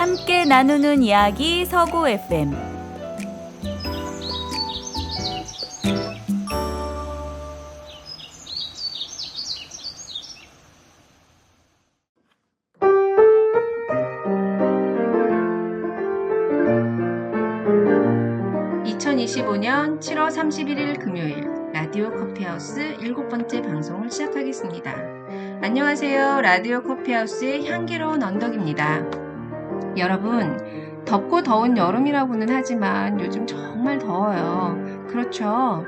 함께 나누는 이야기 서구 FM. (2025년 7월 31일) 금요일 라디오 커피하우스 7번째 방송을 시작하겠습니다. 안녕하세요. 라디오 커피하우스의 향기로운 언덕입니다. 여러분, 덥고 더운 여름이라고는 하지만 요즘 정말 더워요. 그렇죠?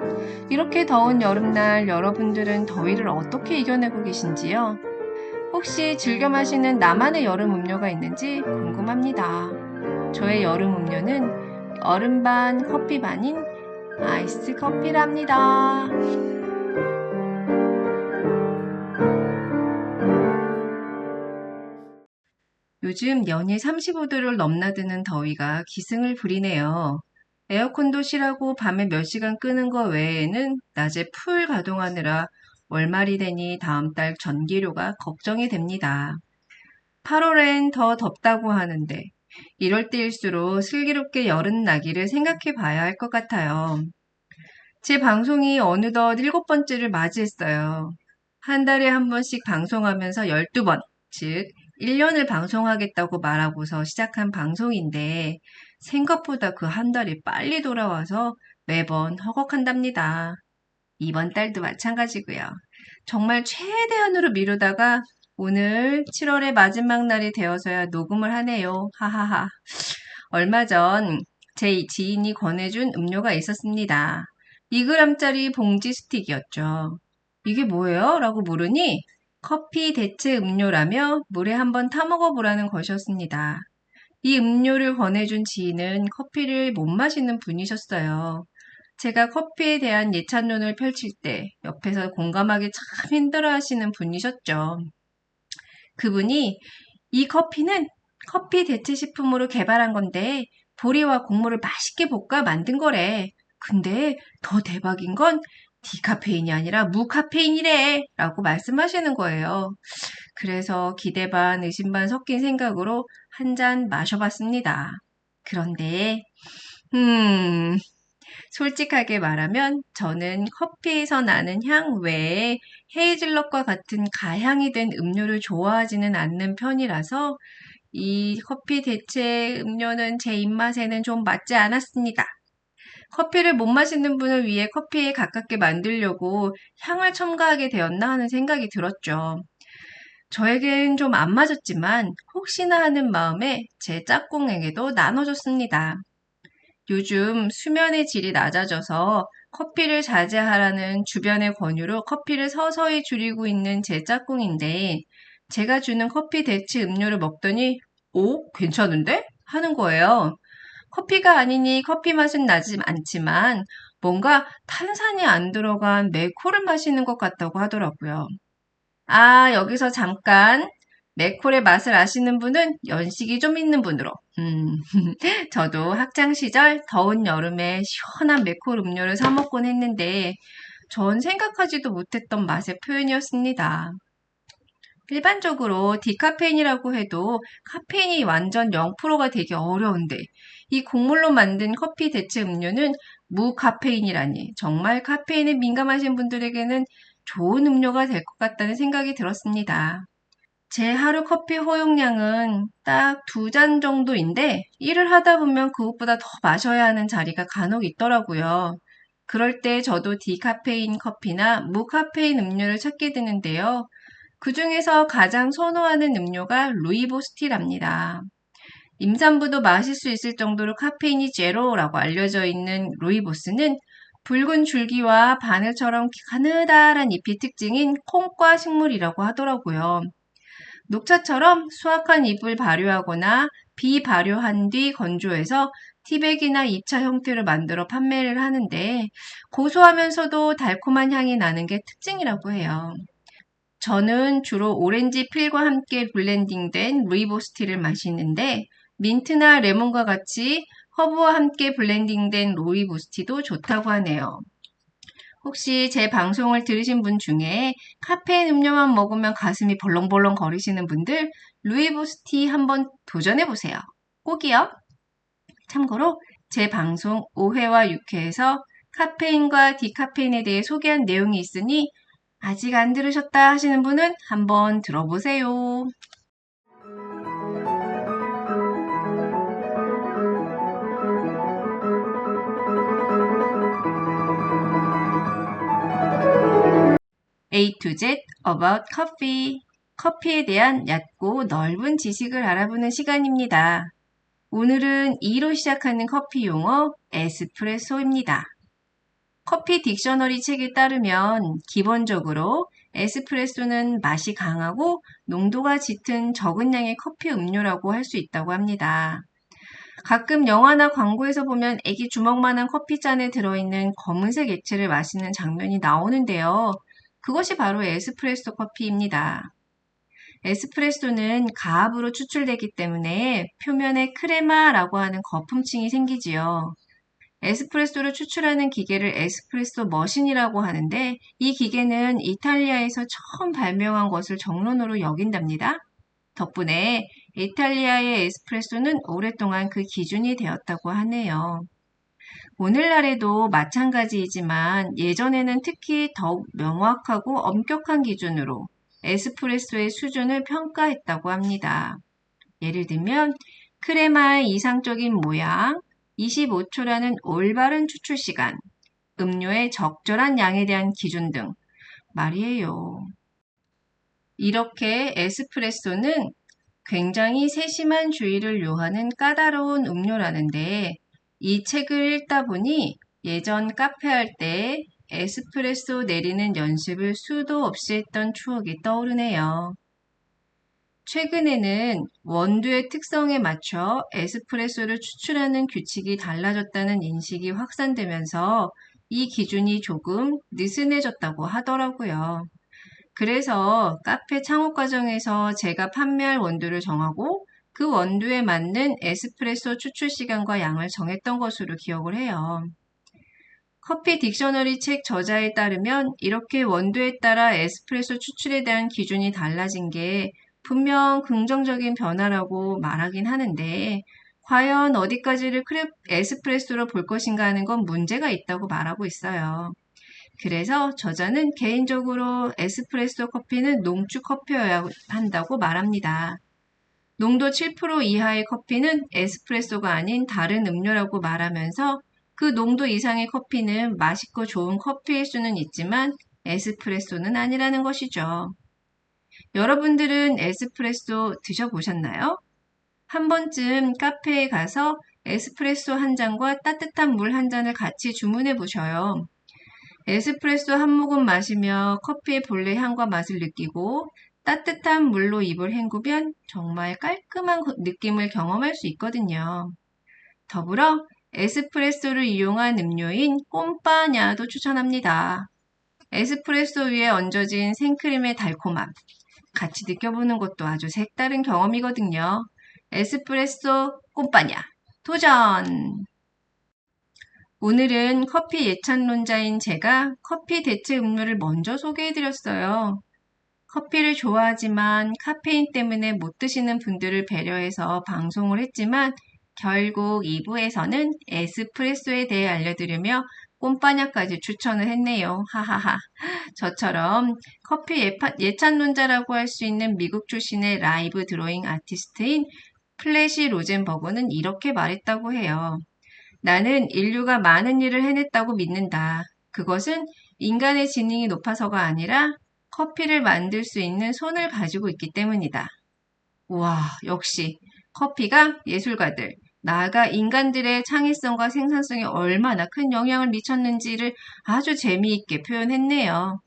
이렇게 더운 여름날 여러분들은 더위를 어떻게 이겨내고 계신지요? 혹시 즐겨 마시는 나만의 여름 음료가 있는지 궁금합니다. 저의 여름 음료는 얼음 반 커피 반인 아이스 커피랍니다. 요즘 연일 35도를 넘나드는 더위가 기승을 부리네요. 에어컨도 실하고 밤에 몇 시간 끄는 거 외에는 낮에 풀 가동하느라 월말이 되니 다음 달 전기료가 걱정이 됩니다. 8월엔 더 덥다고 하는데 이럴 때일수록 슬기롭게 여름 나기를 생각해 봐야 할 것 같아요. 제 방송이 어느덧 7번째를 맞이했어요. 한 달에 한 번씩 방송하면서 12번, 즉 1년을 방송하겠다고 말하고서 시작한 방송인데 생각보다 그 한 달이 빨리 돌아와서 매번 허걱한답니다. 이번 달도 마찬가지고요. 정말 최대한으로 미루다가 오늘 7월의 마지막 날이 되어서야 녹음을 하네요. 하하하. 얼마 전 제 지인이 권해준 음료가 있었습니다. 2g짜리 봉지 스틱이었죠. 이게 뭐예요? 라고 물으니 커피 대체 음료라며 물에 한번 타먹어보라는 것이었습니다. 이 음료를 권해준 지인은 커피를 못 마시는 분이셨어요. 제가 커피에 대한 예찬론을 펼칠 때 옆에서 공감하기 참 힘들어 하시는 분이셨죠. 그분이 이 커피는 커피 대체 식품으로 개발한 건데 보리와 곡물을 맛있게 볶아 만든 거래. 근데 더 대박인 건 디카페인이 아니라 무카페인이래 라고 말씀하시는 거예요. 그래서 기대 반 의심 반 섞인 생각으로 한 잔 마셔봤습니다. 그런데 솔직하게 말하면 저는 커피에서 나는 향 외에 헤이즐넛과 같은 가향이 된 음료를 좋아하지는 않는 편이라서 이 커피 대체 음료는 제 입맛에는 좀 맞지 않았습니다. 커피를 못 마시는 분을 위해 커피에 가깝게 만들려고 향을 첨가하게 되었나 하는 생각이 들었죠. 저에겐 좀 안 맞았지만 혹시나 하는 마음에 제 짝꿍에게도 나눠줬습니다. 요즘 수면의 질이 낮아져서 커피를 자제하라는 주변의 권유로 커피를 서서히 줄이고 있는 제 짝꿍인데 제가 주는 커피 대체 음료를 먹더니 오, 괜찮은데? 하는 거예요. 커피가 아니니 커피 맛은 나지 않지만 뭔가 탄산이 안 들어간 맥코를 마시는 것 같다고 하더라고요. 아, 여기서 잠깐 맥콜의 맛을 아시는 분은 연식이 좀 있는 분으로. 저도 학창 시절 더운 여름에 시원한 맥콜 음료를 사 먹곤 했는데 전 생각하지도 못했던 맛의 표현이었습니다. 일반적으로 디카페인이라고 해도 카페인이 완전 0%가 되기 어려운데 이 곡물로 만든 커피 대체 음료는 무카페인이라니 정말 카페인에 민감하신 분들에게는 좋은 음료가 될 것 같다는 생각이 들었습니다. 제 하루 커피 허용량은 딱 2잔 정도인데 일을 하다 보면 그것보다 더 마셔야 하는 자리가 간혹 있더라고요. 그럴 때 저도 디카페인 커피나 무카페인 음료를 찾게 되는데요. 그 중에서 가장 선호하는 음료가 루이보스티랍니다. 임산부도 마실 수 있을 정도로 카페인이 제로라고 알려져 있는 루이보스는 붉은 줄기와 바늘처럼 가느다란 잎이 특징인 콩과 식물이라고 하더라고요. 녹차처럼 수확한 잎을 발효하거나 비발효한 뒤 건조해서 티백이나 2차 형태로 만들어 판매를 하는데 고소하면서도 달콤한 향이 나는 게 특징이라고 해요. 저는 주로 오렌지 필과 함께 블렌딩된 루이보스티를 마시는데 민트나 레몬과 같이 허브와 함께 블렌딩된 루이보스티도 좋다고 하네요. 혹시 제 방송을 들으신 분 중에 카페인 음료만 먹으면 가슴이 벌렁벌렁 거리시는 분들 루이보스티 한번 도전해 보세요. 꼭이요. 참고로 제 방송 5회와 6회에서 카페인과 디카페인에 대해 소개한 내용이 있으니 아직 안 들으셨다 하시는 분은 한번 들어보세요. A to Z about coffee. 커피에 대한 얕고 넓은 지식을 알아보는 시간입니다. 오늘은 2로 시작하는 커피 용어 에스프레소입니다. 커피 딕셔너리 책에 따르면 기본적으로 에스프레소는 맛이 강하고 농도가 짙은 적은 양의 커피 음료라고 할 수 있다고 합니다. 가끔 영화나 광고에서 보면 애기 주먹만한 커피잔에 들어있는 검은색 액체를 마시는 장면이 나오는데요. 그것이 바로 에스프레소 커피입니다. 에스프레소는 가압으로 추출되기 때문에 표면에 크레마라고 하는 거품층이 생기지요. 에스프레소를 추출하는 기계를 에스프레소 머신이라고 하는데 이 기계는 이탈리아에서 처음 발명한 것을 정론으로 여긴답니다. 덕분에 이탈리아의 에스프레소는 오랫동안 그 기준이 되었다고 하네요. 오늘날에도 마찬가지이지만 예전에는 특히 더욱 명확하고 엄격한 기준으로 에스프레소의 수준을 평가했다고 합니다. 예를 들면 크레마의 이상적인 모양, 25초라는 올바른 추출 시간, 음료의 적절한 양에 대한 기준 등 말이에요. 이렇게 에스프레소는 굉장히 세심한 주의를 요하는 까다로운 음료라는데 이 책을 읽다 보니 예전 카페 할 때 에스프레소 내리는 연습을 수도 없이 했던 추억이 떠오르네요. 최근에는 원두의 특성에 맞춰 에스프레소를 추출하는 규칙이 달라졌다는 인식이 확산되면서 이 기준이 조금 느슨해졌다고 하더라고요. 그래서 카페 창업 과정에서 제가 판매할 원두를 정하고 그 원두에 맞는 에스프레소 추출 시간과 양을 정했던 것으로 기억을 해요. 커피 딕셔너리 책 저자에 따르면 이렇게 원두에 따라 에스프레소 추출에 대한 기준이 달라진 게 분명 긍정적인 변화라고 말하긴 하는데 과연 어디까지를 에스프레소로 볼 것인가 하는 건 문제가 있다고 말하고 있어요. 그래서 저자는 개인적으로 에스프레소 커피는 농축 커피여야 한다고 말합니다. 농도 7% 이하의 커피는 에스프레소가 아닌 다른 음료라고 말하면서 그 농도 이상의 커피는 맛있고 좋은 커피일 수는 있지만 에스프레소는 아니라는 것이죠. 여러분들은 에스프레소 드셔보셨나요? 한 번쯤 카페에 가서 에스프레소 한 잔과 따뜻한 물 한 잔을 같이 주문해 보셔요. 에스프레소 한 모금 마시며 커피의 본래 향과 맛을 느끼고 따뜻한 물로 입을 헹구면 정말 깔끔한 느낌을 경험할 수 있거든요. 더불어 에스프레소를 이용한 음료인 꼼빠냐도 추천합니다. 에스프레소 위에 얹어진 생크림의 달콤함, 같이 느껴보는 것도 아주 색다른 경험이거든요. 에스프레소 꼼빠냐, 도전! 오늘은 커피 예찬론자인 제가 커피 대체 음료를 먼저 소개해드렸어요. 커피를 좋아하지만 카페인 때문에 못 드시는 분들을 배려해서 방송을 했지만 결국 2부에서는 에스프레소에 대해 알려드리며 꼼빠냐까지 추천을 했네요. 하하하. 저처럼 커피 예찬론자라고 할 수 있는 미국 출신의 라이브 드로잉 아티스트인 플래시 로젠버그는 이렇게 말했다고 해요. 나는 인류가 많은 일을 해냈다고 믿는다. 그것은 인간의 지능이 높아서가 아니라 커피를 만들 수 있는 손을 가지고 있기 때문이다. 우와, 역시 커피가 예술가들, 나아가 인간들의 창의성과 생산성에 얼마나 큰 영향을 미쳤는지를 아주 재미있게 표현했네요.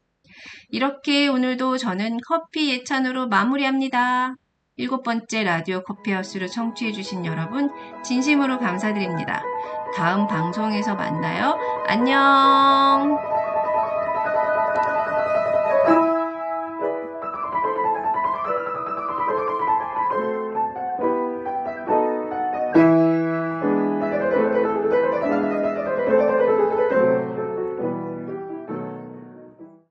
이렇게 오늘도 저는 커피 예찬으로 마무리합니다. 7번째 라디오 커피하우스를 청취해주신 여러분 진심으로 감사드립니다. 다음 방송에서 만나요. 안녕!